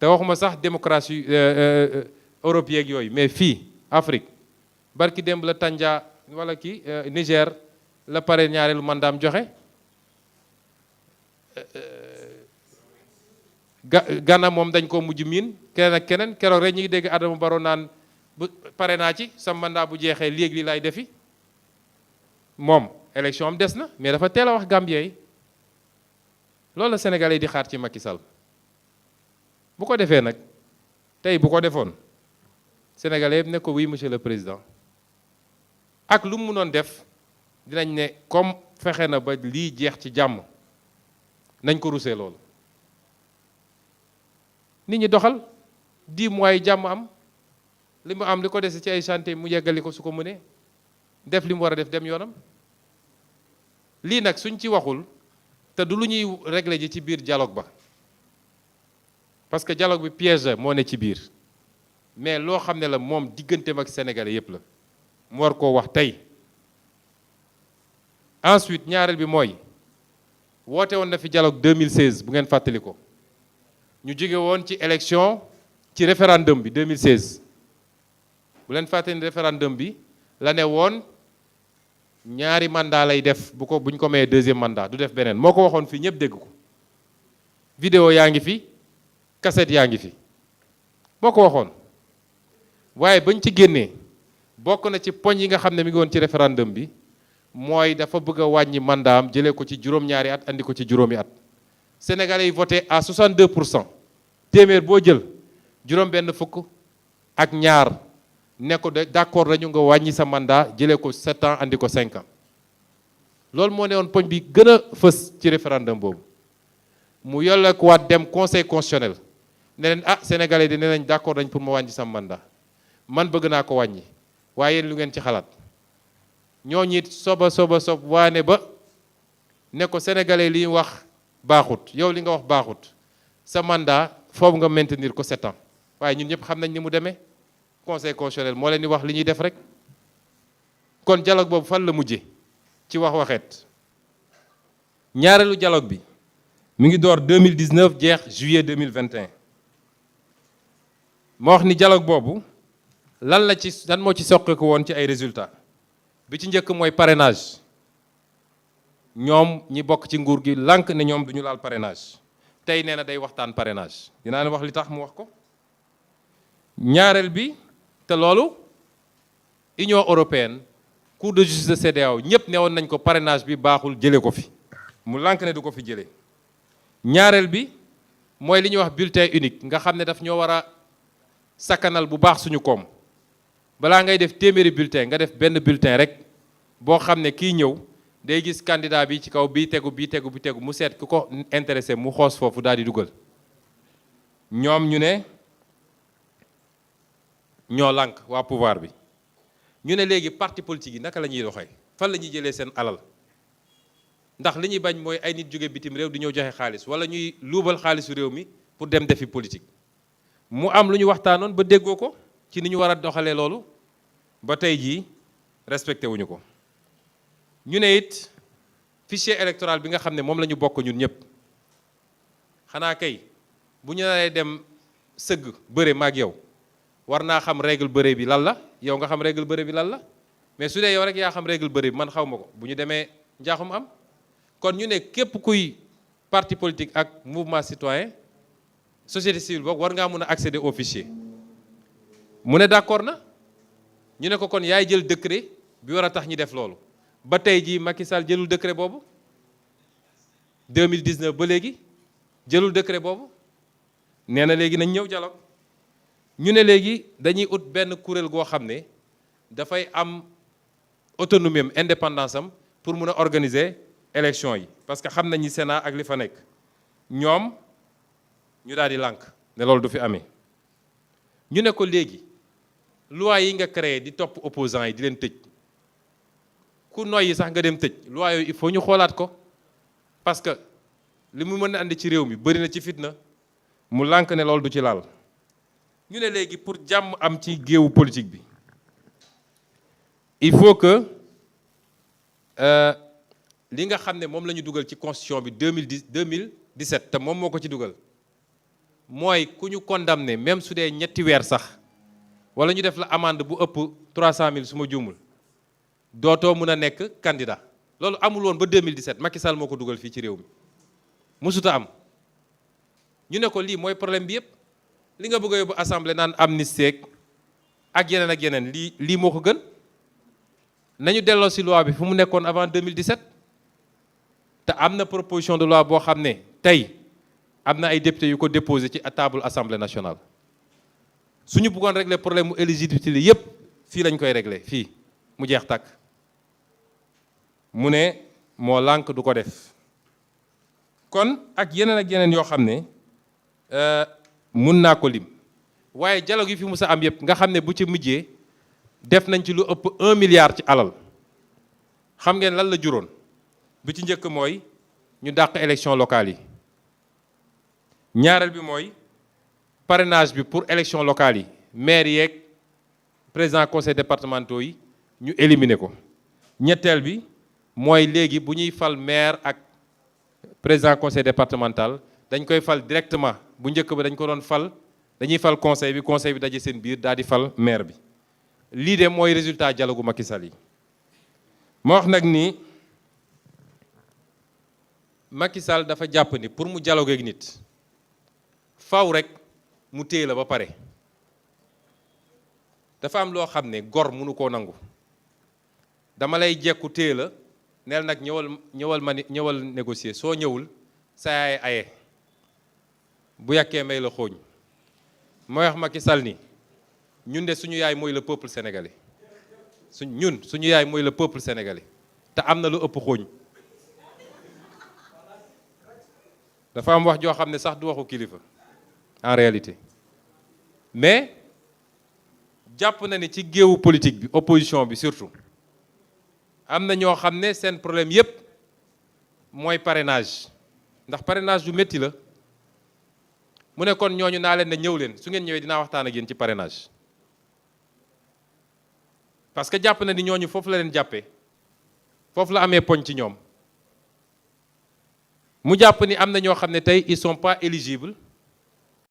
te waxuma sax démocratie européenne yooyu mais fii Afrique barki démb la Tanja wala kii Niger la pare ñaareelu mandaam joxe Ghana moom dañ ko mujj miin keneen ak keneen keroog rek ñu ngi dégg Adama Barrow naan bu pare naa ci sa mandat bu jeexee léegi li lay defi moom élection am des na mais dafa teel a wax Gambien yi loolu la Sénégalais yi di xaar ci Macky Sall bu ko defee nag tey bu ko defoon Sénégalais yëpp ne ko oui monsieur le président ak lu mu mënoon def dinañ ne comme fexe na ba lii jeex ci jàmm nañ ko rusee loolu nit ñi doxal 10 mois yi jàmm am li mu am li ko dese ci ay chantier mu yeggali ko su ko mënee def li mu war a def dem yoonam lii nag suñ ci waxul te du lu ñuy régler ji ci biir dialogue ba parce que dialogue bi piège moo ne ci biir mais loo xam ne la moom digganteem ak sénégalais yépp la mu war koo wax tey ensuite ñaareel bi mooy woote woon na fi dialogue 2016 bu ngeen fàttali ko ñu jóge woon ci élection ci référendum bi 2016 bu leen fàttali ne référendum bi la ne woon ñaari mandat lay def buñ ko mayee deuxième mandat du def beneen moo ko waxoon fii ñëpp dégg ko vidéo yaa ngi fi cassette yaa ngi fi moo ko waxoon waaye bañ ci génnee bokk na ci poñ yi nga xam ne mi ngi woon ci référendum bi mooy dafa bëgg a wàññi mandat am jëlee ko ci juróom-ñaari at andi ko ci juróomi at Sénégalais yi voté à 62% téeméer boo jël juróom-benn fukk ak ñaar ne ko d'accord nañu nga wàññi sa mandat jëlee ko 7 ans andi ko 5 ans loolu moo ne woon poñ bi gën a fës ci référendum boobu mu yolle ko waat dem conseil constitutionnel ne leen ah Sénégalais di ne nañ d'accord nañ pour ma wàññi sa mandat man bëgg naa ko wàññi waaye yéen lu ngeen ci xalaat ñooñu it sob waane ba ne ko Sénégalais li wax baaxut yow li nga wax baaxut sa mandat foofu nga maintenir ko 7 ans waaye ñun ñëpp xam nañ ni mu demee conseil constitutionnel moo leen di wax li ñuy def rek kon dialogue boobu fan la mujje ci wax waxeet ñaareelu dialogue bi mi ngi door 2019 jeex juillet 2021 moo wax ni dialogue boobu lan moo ci soqeeku woon ci ay résultats bi ci njëkk mooy parrainage ñoom ñi bokk ci nguur gi lànk ne ñoom duñu laal parrainage tey nee na day waxtaan parrainage dinaa ne wax li tax mu wax ko ñaareel bi te loolu Union européenne Cour de justice de CEDEAO ñëpp ne woon nañ ko parrainage bi baaxul jëlee ko fi mu lànk ne du ko fi jëlee ñaareel bi mooy li ñuy wax bulletin unique nga xam ne daf ñoo war a sakkanal bu baax suñu koom balaa ngay def téeméeri bulletin nga def benn bulletin rek boo xam ne kii ñëw day gis candidat bi ci kaw bii tegu mu seet ku ko intéressé mu xoos foofu daal di dugal ñoom ñu ne ñoo lànk waa pouvoir bi ñu ne léegi parti politique yi naka la ñuy doxee fan la ñuy jëlee seen alal ndax li ñuy bañ mooy ay nit jóge bitim réew di ñëw joxe xaalis wala ñuy luubal xaalisu réew mi pour dem defi politique mu am lu ñu waxtaanoon ba déggoo ko ci ni ñu war a doxalee loolu ba tey jii respecté wuñu ko ñu ne it fichier électoral bi nga xam ne moom la ñu bokk ñun ñëpp xanaa kay bu ñu naree dem sëgg bëre maag yow war naa xam règle bëre bi lan la yow nga xam règle bëre bi lan la mais su dee yow rek yaa xam règle bëre bi man xaw ma ko bu ñu demee njaaxum am kon ñu ne képp kuy parti politique ak mouvement citoyen société civile boog war ngaa mun a accéder au fichier mu ne d'accord na ñu ne ko kon yaay jël décret bi war a tax ñi def loolu ba tey jii Macky Sall jëlul décret boobu 2019 ba léegi jëlul décret boobu nee na léegi nañ ñëw dialogue ñu ne léegi dañuy ut benn kuréel goo xam ne dafay am autonomie am indépendance am pour mun a organiser élection yi parce que xam nañu Sénat ak li fa nekk ñoom ñu daal di lànk ne loolu du fi amee ñu ne ko léegi loi yi nga créé di topp opposants yi di leen tëj ku noyyi sax nga dem tëj loi yooyu il faut ñu xoolaat ko parce que li mu mën a andi ci réew mi bëri na ci fitna mu lànk ne loolu du ci laal ñu ne léegi pour jàmm am ci géewu politique bi il faut que li nga xam ne moom la ñu dugal ci constitution bi 2017 te moom moo ko ci dugal mooy ku ñu condamné même su dee ñetti weer sax wala ñu def la amende bu ëpp 300 000 su ma juumul dootoo mën a nekk candidat loolu amul woon ba 2017 Macky Sall moo ko dugal fii ci réew mi musuta am ñu ne ko lii mooy problème bi yëpp li nga bëgg a yóbbu assemblée naan amnistie ak yeneen lii moo ko gën nañu delloo si loi bi fu mu nekkoon avant 2017 te am na proposition de loi boo xam ne tey am na ay députés yu ko déposé ci table assemblée nationale suñu bëggoon régler problème mu éligibilité yëpp fii lañ koy régler fii mu jeex tàkk mu ne moo lànk du ko def kon ak yeneen yoo xam ne mun naa ko lim waaye dialogue yi fi musa am yëpp nga xam ne bu ci mujjee def nañ ci lu ëpp 1 milliard ci alal xam ngeen lan la juróon bi ci njëkk mooy ñu dàq élection locale yi ñaareel bi mooy parrainage bi pour élection locale yi maire yeeg président conseil départementaux yi ñu éliminer ko ñetteel bi mooy léegi bu ñuy fal maire ak président conseil départemental dañ koy fal directement bu njëkk ba dañ ko doon fal dañuy fal conseil bi daje seen biir daal di fal maire bi lii de mooy résultat dialogue gu Macky Sall yi ma wax nag ni Macky Sall dafa jàpp ni pour mu dialogue ak nit faw rek mu téye la ba pare dafa am loo xam ne gor mënu koo nangu dama lay jekku téye la neel nag ñëwal négocier soo ñëwul sa yaay aye bu yàkkee may la xooñ mooy wax Macky Sall ni ñun de suñu yaay mooy le peuple sénégalais suñu yaay mooy le peuple sénégalais te am na lu ëpp xooñ dafa am wax joo xam ne sax du waxu kilifa en réalité mais jàpp na ni ci géewu politique bi opposition bi surtout am na ñoo xam ne seen problème yépp mooy parrainage ndax parrainage du métti la mu ne kon ñooñu naa leen ne ñëw leen su ngeen ñëwee dinaa waxtaan ak yéen ci parrainage parce que jàpp na ni ñooñu foofu la leen jàppee foofu la amee poñ ci ñoom mu jàpp ni am na ñoo xam ne tey ils sont pas éligibles